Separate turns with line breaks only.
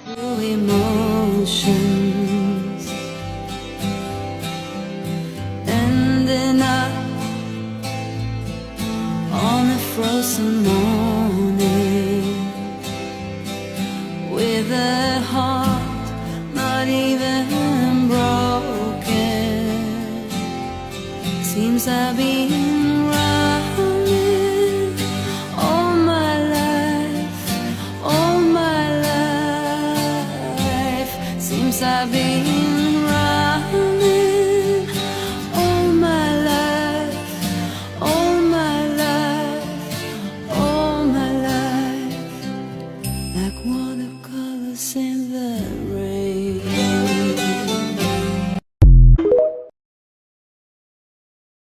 through emotions, ending up on a frozen morning with a heart not even broken. Seems I've been